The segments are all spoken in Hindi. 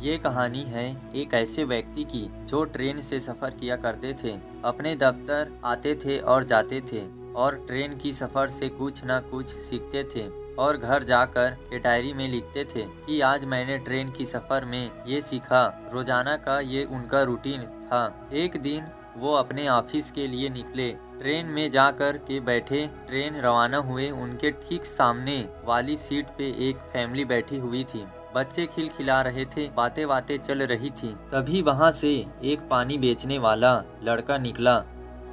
ये कहानी है एक ऐसे व्यक्ति की जो ट्रेन से सफ़र किया करते थे। अपने दफ्तर आते थे और जाते थे और ट्रेन की सफ़र से कुछ ना कुछ सीखते थे और घर जाकर के डायरी में लिखते थे कि आज मैंने ट्रेन की सफ़र में ये सीखा। रोजाना का ये उनका रूटीन था। एक दिन वो अपने ऑफिस के लिए निकले। ट्रेन में जाकर के बैठे, ट्रेन रवाना हुए। उनके ठीक सामने वाली सीट पे एक फैमिली बैठी हुई थी। बच्चे खिलखिला रहे थे, बातें बातें चल रही थी। तभी वहां से एक पानी बेचने वाला लड़का निकला।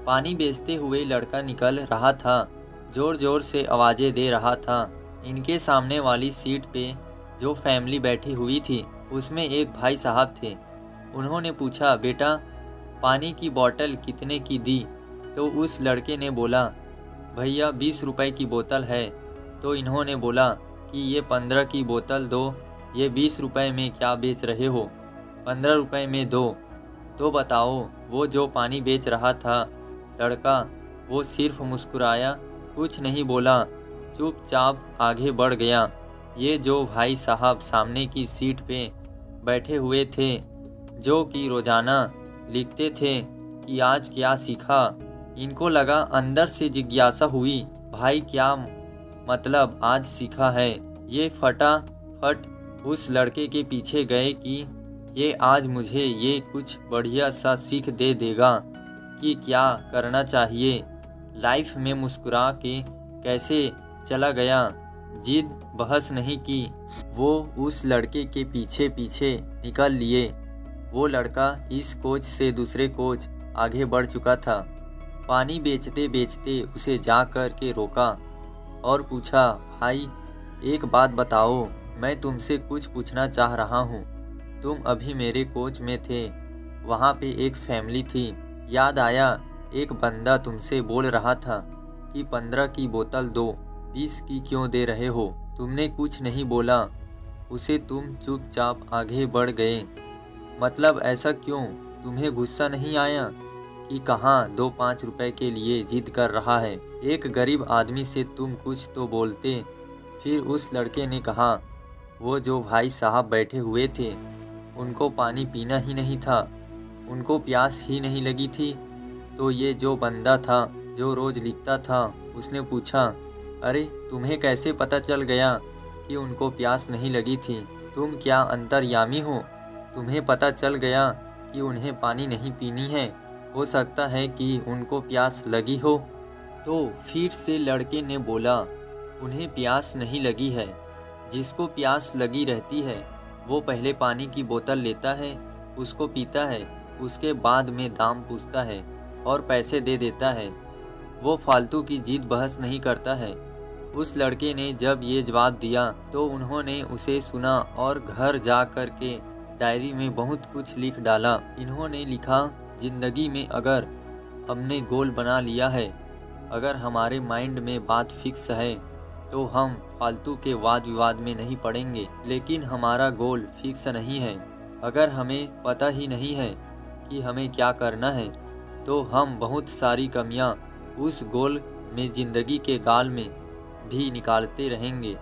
पानी बेचते हुए लड़का निकल रहा था, जोर जोर से आवाजें दे रहा था। इनके सामने वाली सीट पे जो फैमिली बैठी हुई थी उसमें एक भाई साहब थे। उन्होंने पूछा, बेटा पानी की बोतल कितने की दी? तो उस लड़के ने बोला, भैया 20 रुपए की बोतल है। तो इन्होंने बोला कि ये 15 की बोतल दो, ये 20 रुपए में क्या बेच रहे हो? 15 रुपए में दो। तो बताओ, वो जो पानी बेच रहा था लड़का, वो सिर्फ मुस्कुराया, कुछ नहीं बोला, चुपचाप आगे बढ़ गया। ये जो भाई साहब सामने की सीट पे बैठे हुए थे, जो कि रोजाना लिखते थे कि आज क्या सीखा, इनको लगा, अंदर से जिज्ञासा हुई, भाई क्या मतलब आज सीखा है? ये फटाफट उस लड़के के पीछे गए कि ये आज मुझे ये कुछ बढ़िया सा सीख दे देगा कि क्या करना चाहिए लाइफ में। मुस्कुरा के कैसे चला गया, जिद बहस नहीं की। वो उस लड़के के पीछे पीछे निकल लिए। वो लड़का इस कोच से दूसरे कोच आगे बढ़ चुका था। पानी बेचते बेचते उसे जा कर के रोका और पूछा, भाई एक बात बताओ, मैं तुमसे कुछ पूछना चाह रहा हूँ। तुम अभी मेरे कोच में थे, वहाँ पे एक फैमिली थी। याद आया एक बंदा तुमसे बोल रहा था कि 15 की बोतल दो, 20 की क्यों दे रहे हो? तुमने कुछ नहीं बोला उसे, तुम चुपचाप आगे बढ़ गए। मतलब ऐसा क्यों? तुम्हें गुस्सा नहीं आया कि कहाँ 2-5 रुपए के लिए जिद कर रहा है? एक गरीब आदमी से तुम कुछ तो बोलते। फिर उस लड़के ने कहा, वो जो भाई साहब बैठे हुए थे उनको पानी पीना ही नहीं था, उनको प्यास ही नहीं लगी थी। तो ये जो बंदा था जो रोज लिखता था, उसने पूछा, अरे तुम्हें कैसे पता चल गया कि उनको प्यास नहीं लगी थी? तुम क्या अंतर्यामी हो? तुम्हें पता चल गया कि उन्हें पानी नहीं पीनी है? हो सकता है कि उनको प्यास लगी हो। तो फिर से लड़के ने बोला, उन्हें प्यास नहीं लगी है। जिसको प्यास लगी रहती है वो पहले पानी की बोतल लेता है, उसको पीता है, उसके बाद में दाम पूछता है और पैसे दे देता है। वो फालतू की जिद बहस नहीं करता है। उस लड़के ने जब ये जवाब दिया तो उन्होंने उसे सुना और घर जा कर के डायरी में बहुत कुछ लिख डाला। इन्होंने लिखा, जिंदगी में अगर हमने गोल बना लिया है, अगर हमारे माइंड में बात फिक्स है, तो हम फालतू के वाद विवाद में नहीं पड़ेंगे। लेकिन हमारा गोल फिक्स नहीं है, अगर हमें पता ही नहीं है कि हमें क्या करना है, तो हम बहुत सारी कमियां उस गोल में ज़िंदगी के गाल में भी निकालते रहेंगे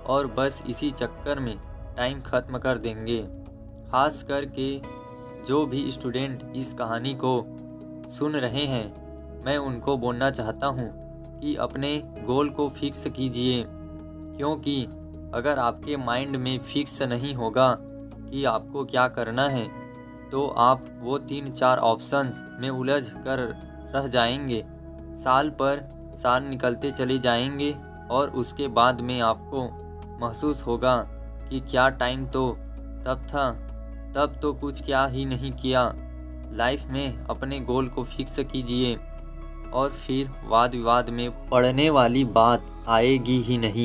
और बस इसी चक्कर में टाइम ख़त्म कर देंगे। खास करके जो भी स्टूडेंट इस कहानी को सुन रहे हैं, मैं उनको बोलना चाहता हूँ कि अपने गोल को फिक्स कीजिए, क्योंकि अगर आपके माइंड में फिक्स नहीं होगा कि आपको क्या करना है, तो आप वो 3-4 ऑप्शंस में उलझ कर रह जाएंगे। साल पर साल निकलते चले जाएंगे और उसके बाद में आपको महसूस होगा कि क्या टाइम तो तब था, तब तो कुछ क्या ही नहीं किया। लाइफ में अपने गोल को फिक्स कीजिए और फिर वाद विवाद में पड़ने वाली बात आएगी ही नहीं।